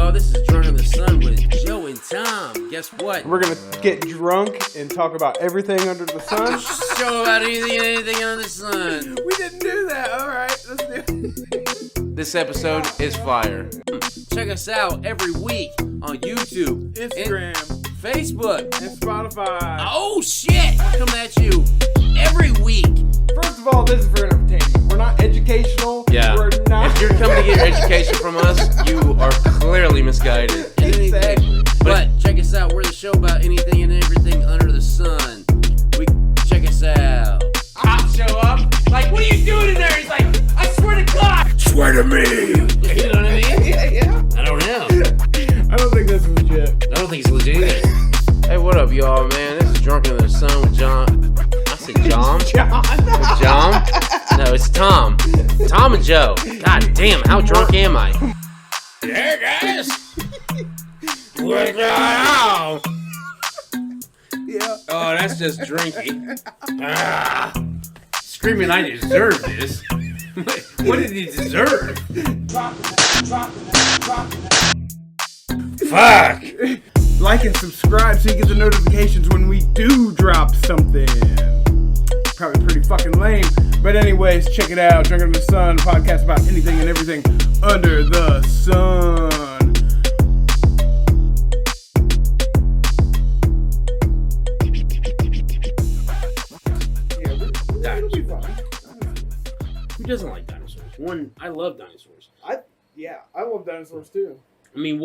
y'all. This is Drunk in the Sun with Joe and Tom. Guess what? We're going to get drunk and talk about everything under the sun. Show about anything under the sun. We didn't do that. All right, let's do it. This episode is fire. Check us out every week on YouTube, Instagram, Facebook, and Spotify. Oh, shit. Coming at you every week. First of all, this is for entertainment. We're not educational. Yeah. We're not. If you're coming to get your education from us, you are clearly misguided. Exactly. But check us out. We're the show about anything and everything under the sun. Check us out. I'll show up. Like, what are you doing in there? He's like, I swear to God. Swear to me. You know what I mean? Yeah. I don't know. I don't think that's legit. I don't think it's legit either. Hey, what up, y'all, man? This is Drunk in the Sun with John. I said John? With John? No, it's Tom. Tom and Joe. God damn, how drunk am I? Hey, guys. What's going on? Yeah. Oh, that's just drinking. Screaming, I deserve this. What did he deserve? Fuck. Like and subscribe so you get the notifications when we do drop something. Probably pretty fucking lame. But anyways, check it out. Drunk Under the Sun, a podcast about anything and everything under the sun. Yeah, it'll be fun. Who doesn't like dinosaurs? I love dinosaurs. I love dinosaurs too. I mean,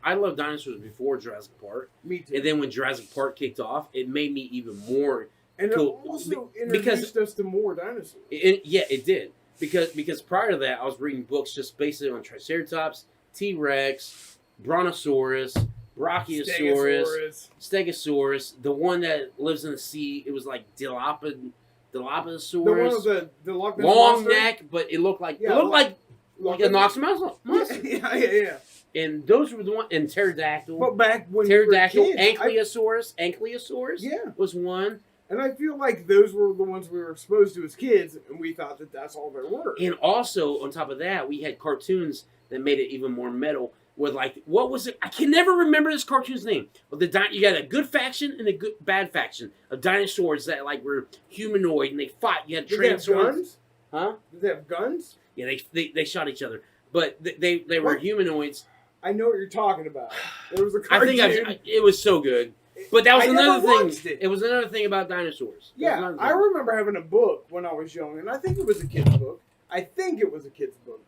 I loved dinosaurs before Jurassic Park. Me too. And then when Jurassic Park kicked off, it made me even more And cool. it also introduced us to more dinosaurs. It did. Because prior to that, I was reading books just basically on Triceratops, T-Rex, Brontosaurus, Brachiosaurus, Stegosaurus, the one that lives in the sea. It was like Dilophosaurus. The one with the Loch Ness long monster? neck, but it looked like a Knox monster. Yeah. And those were the one. And pterodactyl. But back when Pterodactyl, we were kids, Ankylosaurus was one. And I feel like those were the ones we were exposed to as kids, and we thought that that's all there were. And also, on top of that, we had cartoons that made it even more metal. With like, what was it? I can never remember this cartoon's name. But you got a good faction and a bad faction of dinosaurs that like were humanoid and they fought. You had Did they have Tyrannosaurus. guns? Huh? Did they have guns? Yeah, they shot each other, but they were humanoids. I know what you're talking about. There was a cartoon. It was so good. But that was another thing. Watched it. It was another thing about dinosaurs. Yeah, I remember having a book when I was young, and I think it was a kid's book.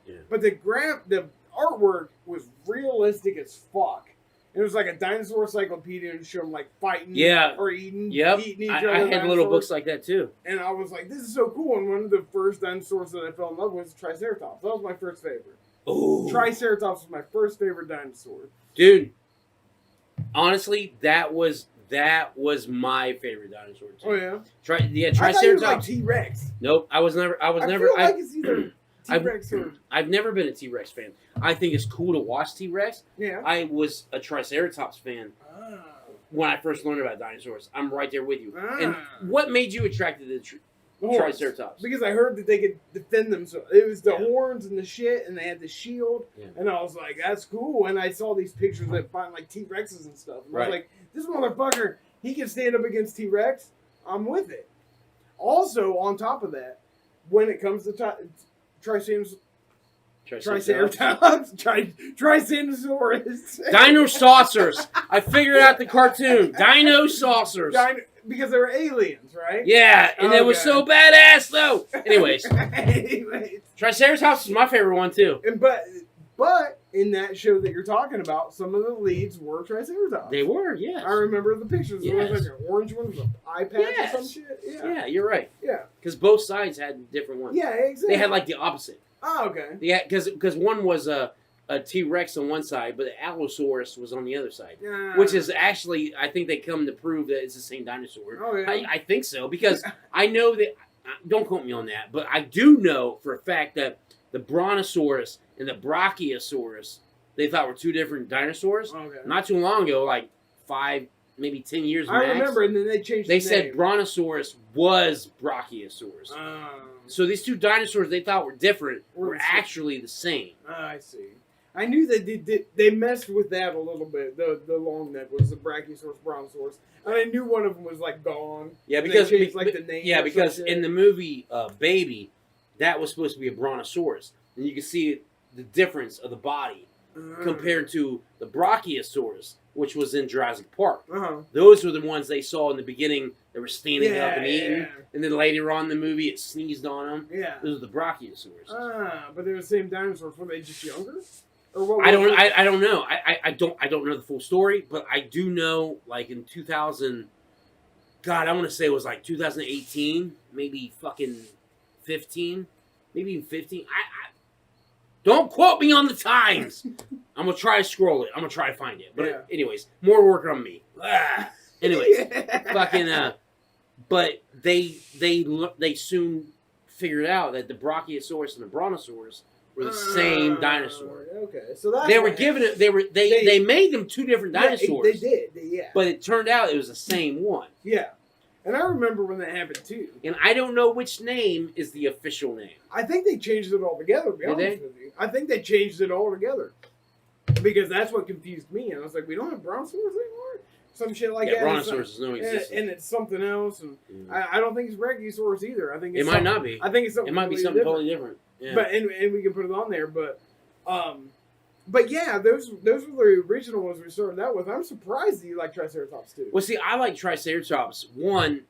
Yeah. But the artwork was realistic as fuck. It was like a dinosaur encyclopedia and show them like fighting or eating each other. I had little books like that too. And I was like, this is so cool. And one of the first dinosaurs that I fell in love with was Triceratops. That was my first favorite. Oh, Triceratops was my first favorite dinosaur. Dude, honestly, that was my favorite dinosaur too. Oh yeah? Triceratops. I thought you was like T-Rex. Nope, I feel like it's either T-Rex or... I've never been a T-Rex fan. I think it's cool to watch T-Rex. Yeah. I was a Triceratops fan when I first learned about dinosaurs. I'm right there with you. And what made you attracted to the Triceratops? Because I heard that they could defend themselves. It was the horns and the shit, and they had the shield. Yeah. And I was like, that's cool. And I saw these pictures that find like T-Rexes and stuff. And I was like, this motherfucker, he can stand up against T-Rex. I'm with it. Also, on top of that, when it comes to Triceratops. Dinosaurs. I figured out the cartoon. Dinosaurs. Because they were aliens, right? Yeah, and it was so badass though. Anyways. Triceratops is my favorite one too. But in that show that you're talking about, some of the leads were Triceratops. They were, yes. I remember the pictures. Yes. There was like an orange one with an eye patch or some shit. Yeah, you're right. Yeah. Because both sides had different ones. Yeah, exactly. They had like the opposite. Oh, okay. Yeah, because one was a T-Rex on one side, but the Allosaurus was on the other side. Yeah. Which is actually, I think they come to prove that it's the same dinosaur. Oh, yeah. I think so, because I know that, don't quote me on that, but I do know for a fact that the Brontosaurus and the Brachiosaurus, they thought were two different dinosaurs. Okay. Not too long ago, like 5, maybe 10 years I max. remember, and then they changed They the said name. Brontosaurus was Brachiosaurus. So these two dinosaurs they thought were different were actually the same. I see. I knew they messed with that a little bit. The long neck was the Brachiosaurus, Brontosaurus, and I knew one of them was like gone. Yeah, because they changed, like the name. Yeah, because in the movie Baby, that was supposed to be a Brontosaurus, and you can see the difference of the body compared to the Brachiosaurus, which was in Jurassic Park. Those were the ones they saw in the beginning. They were standing up and eating, and then later on in the movie, it sneezed on them. Yeah, those are the Brachiosaurus. But they're the same dinosaurs. Were they just younger? Or what? I don't know. I don't know the full story, but I do know, like in 2000. God, I want to say it was like 2018, maybe fucking 15, maybe even 15. I don't quote me on the times. I'm gonna try to scroll it. I'm gonna try to find it. But anyways, more work on me. Anyways, fucking. But they soon figured out that the Brachiosaurus and the Brontosaurus were the same dinosaur. Okay, so that's they were given it. They made them two different dinosaurs. They did. But it turned out it was the same one. Yeah. And I remember when that happened too. And I don't know which name is the official name. I think they changed it all together, to be honest with you. I think they changed it all together. Because that's what confused me. And I was like, we don't have Brontosaurus anymore? Some shit like that. Brontosaurus is no existence. And it's something else. And I don't think it's Brachiosaurus either. I think it's it might not be. I think it's something It might be something totally different. Yeah. But and we can put it on there. But yeah, those were the original ones we started out with. I'm surprised that you like Triceratops too. Well, see, I like Triceratops,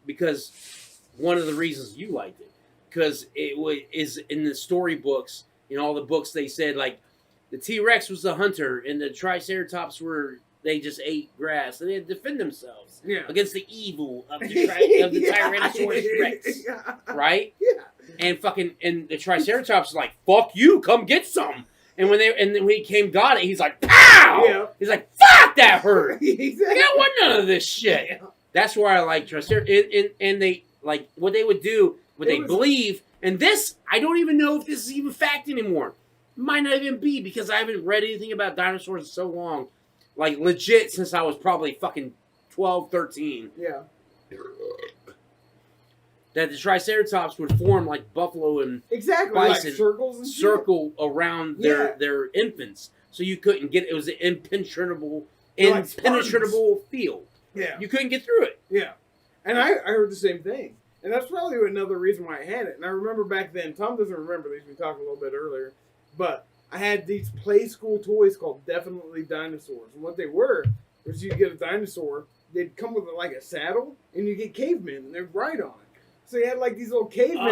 because one of the reasons you liked it. Because is in the storybooks, in all the books they said, like, the T-Rex was the hunter, and the Triceratops they just ate grass, and they had to defend themselves against the evil of the Tyrannosaurus Rex. Right? Yeah. And the Triceratops is like, fuck you, come get some. And when he came got it, he's like, pow! Yeah. He's like, fuck, that hurt. Exactly. I don't want none of this shit. Yeah. That's why I like Triceratops. And they, like, what they would do, believe, and this, I don't even know if this is even fact anymore. It might not even be, because I haven't read anything about dinosaurs in so long. Like, legit, since I was probably fucking 12, 13. Yeah. That the Triceratops would form like buffalo and bison, like circles and circle around their infants, so you couldn't get it. Was an impenetrable field. Yeah, you couldn't get through it. Yeah, and I heard the same thing, and that's probably another reason why I had it. And I remember back then, Tom doesn't remember these. We talked a little bit earlier, but I had these play school toys called Definitely Dinosaurs, and what they were was you get a dinosaur, they'd come with like a saddle, and you get cavemen, and they'd ride on it. So you had like these little cavemen. Oh!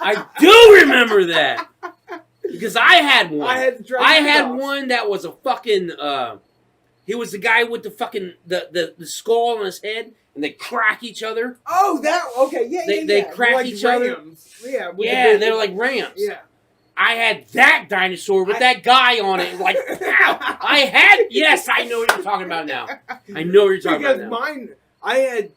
I do remember that. Because I had one. I had one that was a fucking, he was the guy with the fucking, the skull on his head, and they crack each other. Oh, okay, yeah. They crack like each rams. Other. Yeah, they were like rams. Yeah. I had that dinosaur with that guy on it. Like, ow! Yes, I know what you're talking about now. I know what you're talking about now. Mine... I had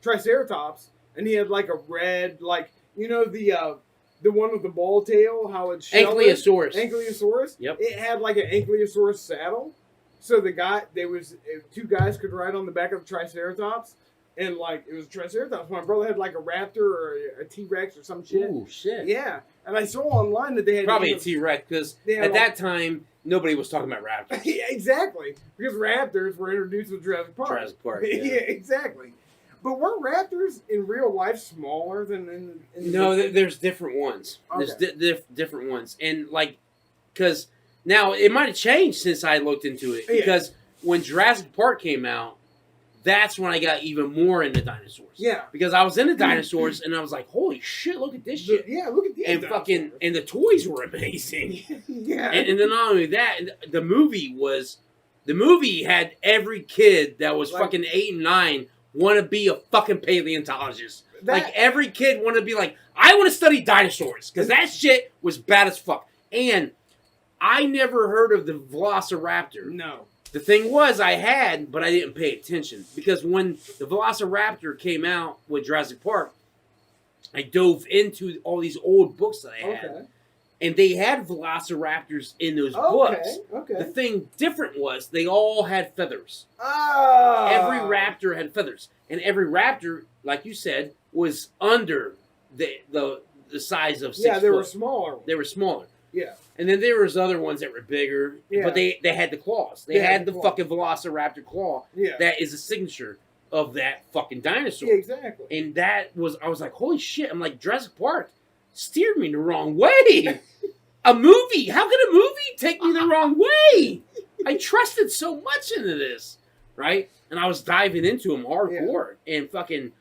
Triceratops, and he had like a red, like, you know, the one with the ball tail, how it's Ankylosaurus. Ankylosaurus. Yep. It had like an Ankylosaurus saddle, so two guys could ride on the back of the Triceratops, and like it was a Triceratops. My brother had like a raptor or a T-Rex or some shit. Ooh, shit. Yeah, and I saw online that they had probably a T-Rex, because at that time nobody was talking about raptors. Yeah, exactly. Because raptors were introduced with Jurassic Park. Jurassic Park, yeah. Yeah, exactly. But weren't raptors in real life smaller than in No, there's different ones. Okay. There's different ones. And, like, because now it might have changed since I looked into it. Because when Jurassic Park came out, that's when I got even more into dinosaurs. Yeah. Because I was into dinosaurs, and I was like, holy shit, look at this shit. Yeah, look at these and dinosaurs. And the toys were amazing. Yeah. And then not only that, the movie had every kid that was like, fucking 8 and 9 want to be a fucking paleontologist. Like, every kid wanted to be like, I want to study dinosaurs, because that shit was bad as fuck. And I never heard of the Velociraptor. No. The thing was, I had, but I didn't pay attention. Because when the Velociraptor came out with Jurassic Park, I dove into all these old books that I had. Okay. And they had Velociraptors in those books. Okay. The thing different was, they all had feathers. Oh. Every raptor had feathers. And every raptor, like you said, was under the the size of 6 Yeah, they foot. were smaller. They were smaller. Yeah. And then there was other ones that were bigger, but they had the claws. They had the claws. fucking Velociraptor claw. Yeah. That is a signature of that fucking dinosaur. Yeah, exactly. And that was, I was like, holy shit. I'm like, Jurassic Park steered me the wrong way. A movie. How could a movie take me the wrong way? I trusted so much into this, right? And I was diving into them hardcore. Yeah. And fucking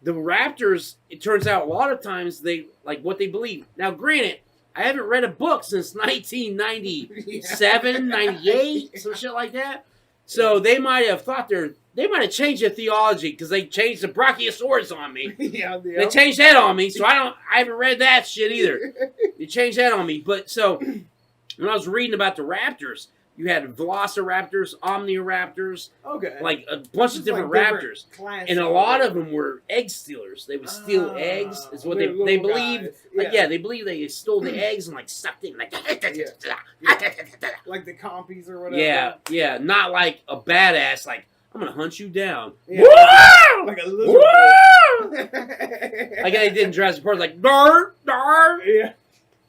the Raptors, it turns out a lot of times they, like what they believe. Now, granted, I haven't read a book since 1997, 98, some shit like that. So they might have thought they might have changed their theology because they changed the Brachiosaurus on me. Yeah. They changed that on me, so I haven't read that shit either. They changed that on me. But so when I was reading about the Raptors, you had Velociraptors, Omniraptors, like a bunch of different raptors, and a lot of them were egg stealers. They would steal eggs, is what they believe. Like, they believe they stole the eggs and like sucked it, like like the compies or whatever. Yeah, not like a badass. Like I'm gonna hunt you down. Yeah. Like a lizard. Like they did in Jurassic Park, like dar. Yeah.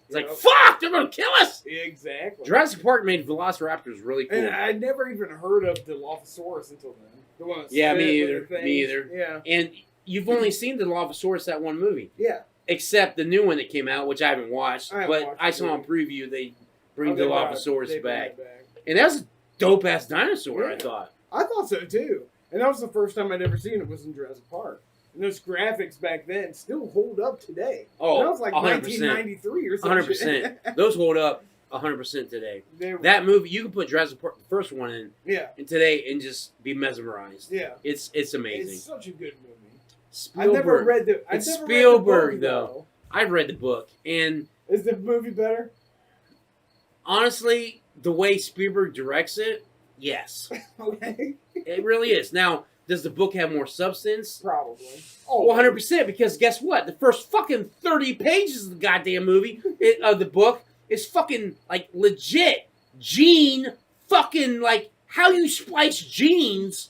It's like, fuck, they're going to kill us! Exactly. Jurassic Park made Velociraptors really cool. And I'd never even heard of Dilophosaurus until then. The one me either. Me either. Yeah. And you've only seen the Dilophosaurus, that one movie. Yeah. Except the new one that came out, which I haven't watched. I saw on preview they bring Dilophosaurus back. And that was a dope-ass dinosaur, I thought. I thought so, too. And that was the first time I'd ever seen it was in Jurassic Park. And those graphics back then still hold up today. Oh, that was like 100%. 1993 or something. 100%. Those hold up 100% today. That movie, you can put Jurassic Park, the first one in, and today, and just be mesmerized. Yeah. It's amazing. It's such a good movie. Spielberg. I've never read the Spielberg, book, though. I've read the book. And is the movie better? Honestly, the way Spielberg directs it, yes. Okay. It really is. Now, does the book have more substance? Probably. Oh, 100%, because guess what? The first fucking 30 pages of the goddamn movie, of the book, is fucking, like, legit gene fucking, like, how you splice genes.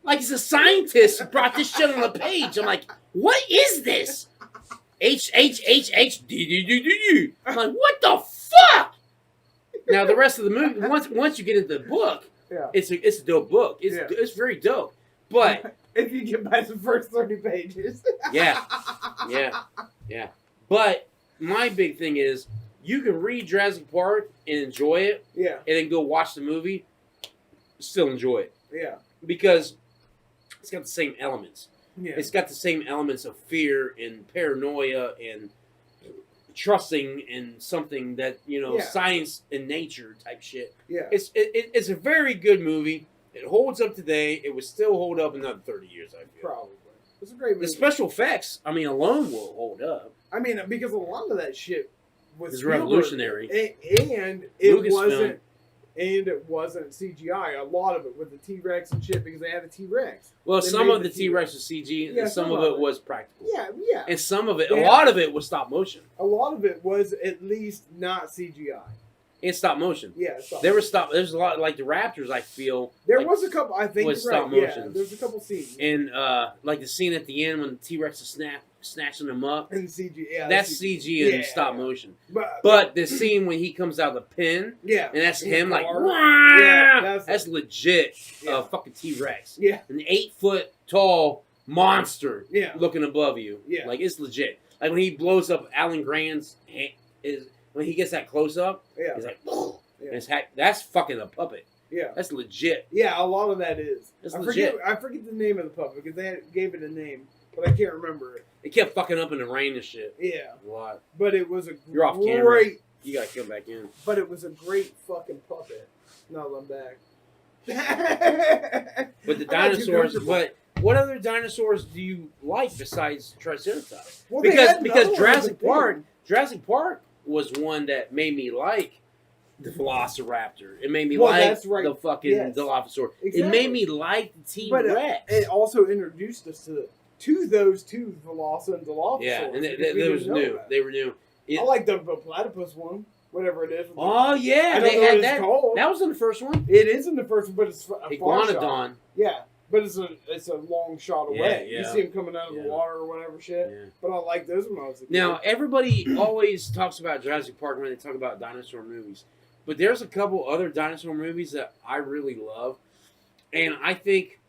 Like, it's a scientist who brought this shit on the page. I'm like, what is this? H-H-H-H-D-D-D-D-D. I'm like, what the fuck? Now, the rest of the movie, once you get into the book, it's a dope book. It's very dope. But if you get past the first 30 pages. Yeah. But my big thing is you can read Jurassic Park and enjoy it. Yeah. And then go watch the movie, still enjoy it. Yeah. Because it's got the same elements. Yeah. It's got the same elements of fear and paranoia and trusting in something that, science and nature type shit. Yeah. It's a very good movie. It holds up today. It would still hold up another 30 years, I feel. Probably. It's a great movie. The special effects, alone will hold up. Because a lot of that shit was revolutionary. And it wasn't CGI. A lot of it with the T-Rex and shit because they had a T-Rex. Well, some of the T-Rex was CG and some of it was practical. Yeah. And some of it, a lot of it was stop motion. A lot of it was at least not CGI. In stop motion. Yeah, There's a lot, like the Raptors, I feel. There was a couple, I think, was stop motion. Yeah, there's a couple scenes. And, like the scene at the end when the T-Rex is snatching them up. And CG, yeah. That's CG and stop motion. But the scene when he comes out of the pen. Yeah. And that's him, like, that's legit fucking T-Rex. Yeah. An 8-foot tall monster looking above you. Yeah. Like, it's legit. Like, when he blows up Alan Grant's when he gets that close up, he's like, that's fucking a puppet. Yeah. That's legit. Yeah, a lot of that is. That's legit. I forget the name of the puppet because they gave it a name, but I can't remember it. It kept fucking up in the rain and shit. Yeah. A lot. But it was You're off camera. You gotta come back in. But it was a great fucking puppet. Now I'm back. But the dinosaurs, what other dinosaurs do you like besides Triceratops? Well, because Jurassic Park was one that made me like the Velociraptor. It made me the fucking Dilophosaurus. Exactly. It made me like the T-Rex. But it also introduced us to those two, Veloci and Dilophosaurus. Yeah, and they was new. They were new. I like the platypus one, whatever it is. Oh, yeah. They had that. That was in the first one? It is in the first one, but it's a Iguanodon. Yeah. But it's a long shot away. Yeah. You see him coming out of the water or whatever shit. Yeah. But I like those when I was a kid. Now, everybody always talks about Jurassic Park when they talk about dinosaur movies. But there's a couple other dinosaur movies that I really love. And I think,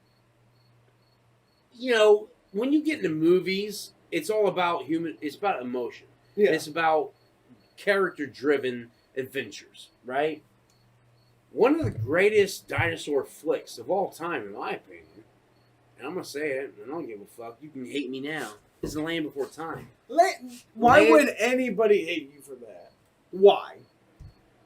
when you get into movies, it's all about it's about emotion. Yeah. It's about character-driven adventures, right? One of the greatest dinosaur flicks of all time, in my opinion, and I'm going to say it, and I don't give a fuck, you can hate me now, is The Land Before Time. Why would anybody hate you for that? Why?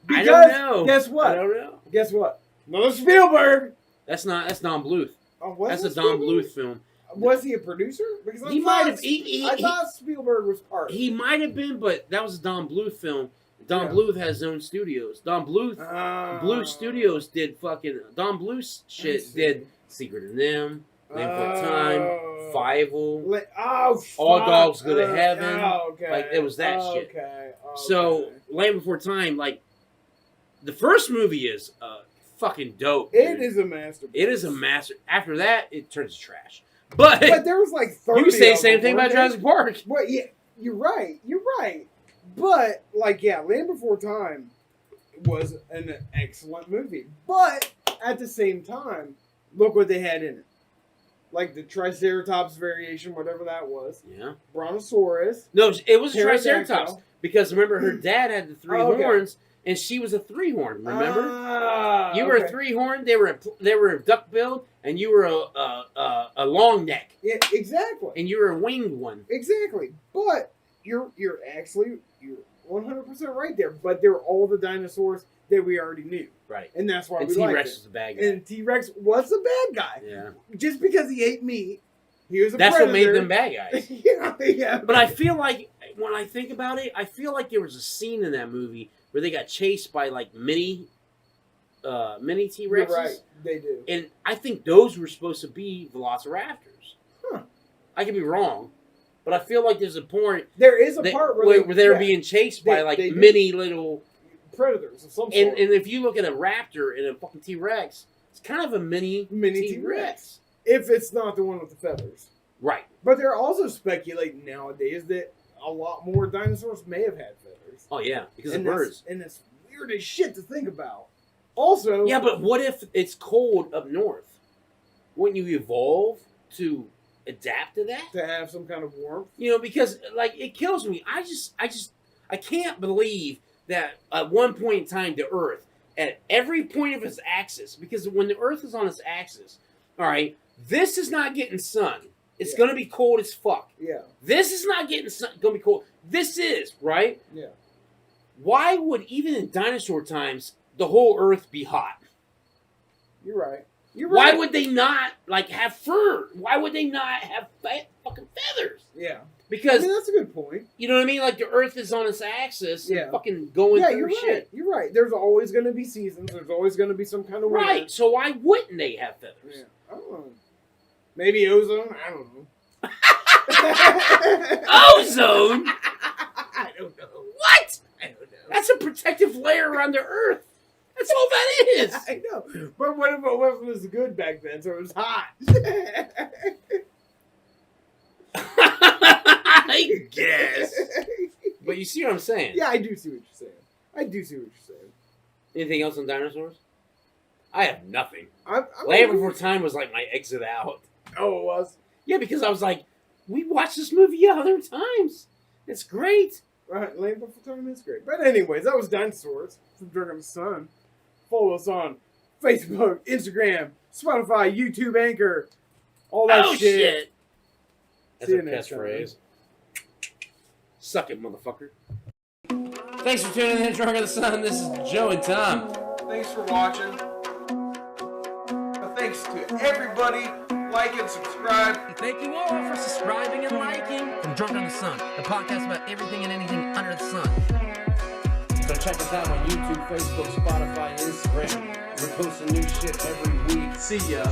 Because, I don't know. Guess what? I don't know. Guess what? No Spielberg! That's Don Bluth. Oh, that's a Don Bluth film. Was he a producer? Because I thought Spielberg was part of it. He might have been, but that was a Don Bluth film. Don Bluth has his own studios. Don Bluth Studios did fucking... Don Bluth shit did Secret of Them, Land Before Time, Fievel, All Dogs Go to Heaven. Okay. Like, it was that shit. Okay. So, Land Before Time, like, the first movie is fucking dope. It is a masterpiece. It is a master. After that, it turns to trash. But there was like 30. You can say the same thing about Jurassic Park. But yeah, you're right. But Land Before Time was an excellent movie. But at the same time, look what they had in it. Like the Triceratops variation, whatever that was. Yeah. Brontosaurus. No, it was a Triceratops. Because remember, her dad had the three horns, and she was a three-horn. Remember? You were a three-horn. They were a duck-billed, and you were a long neck. Yeah, exactly. And you were a winged one. Exactly. But you're 100% right there. But they're all the dinosaurs that we already knew. Right. And that's why and we liked it. T-Rex was the bad guy. And T-Rex was the bad guy. Yeah. Just because he ate meat, he was a That's predator. what made them bad guys. yeah. But I feel like, when I think about it, I feel like there was a scene in that movie where they got chased by, like, mini T-Rexes. You're right. They do. And I think those were supposed to be Velociraptors. Huh. I could be wrong. But I feel like there's a point... There is a part where they were being chased by, like, mini little... predators of some sort. And if you look at a raptor and a fucking T-Rex, it's kind of a mini T-Rex. If it's not the one with the feathers. Right. But they're also speculating nowadays that a lot more dinosaurs may have had feathers. Oh, yeah, because of birds. And it's weird as shit to think about. Also... Yeah, but what if it's cold up north? Wouldn't you evolve to adapt to that? To have some kind of warmth? Because, like, it kills me. I can't believe that at one point in time, the Earth, at every point of its axis, because when the Earth is on its axis, all right, this is not getting sun. It's going to be cold as fuck. Yeah. This is not getting sun. Going to be cold. This is, right? Yeah. Why would, even in dinosaur times, the whole Earth be hot? You're right. Why would they not, like, have fur? Why would they not have fucking feathers? Yeah. Because... that's a good point. You know what I mean? Like, the Earth is on its axis and fucking going through shit. Right. You're right. There's always going to be seasons. There's always going to be some kind of winter. Right. So why wouldn't they have feathers? Yeah. I don't know. Maybe ozone? I don't know. Ozone? I don't know. What? I don't know. That's a protective layer around the Earth. That's all that is. I know. But what if it was good back then, so it was hot? I guess. But you see what I'm saying? Yeah, I do see what you're saying. Anything else on dinosaurs? I have nothing. I'm Land Before Time was like my exit out. Oh, it was? Yeah, because I was like, we watched this movie 100 times. It's great. Right, Land Before Time is great. But anyways, that was Dinosaurs from Drunken Sun. Follow us on Facebook, Instagram, Spotify, YouTube, Anchor, all that shit. That's a catchphrase. Suck it, motherfucker. Thanks for tuning in to Drunken Sun. This is Joe and Tom. Thanks for watching. Thanks to everybody. Like and subscribe. Thank you all for subscribing and liking. From Drunk on the Sun, the podcast about everything and anything under the sun. So check us out on YouTube, Facebook, Spotify, and Instagram. We're posting new shit every week. See ya.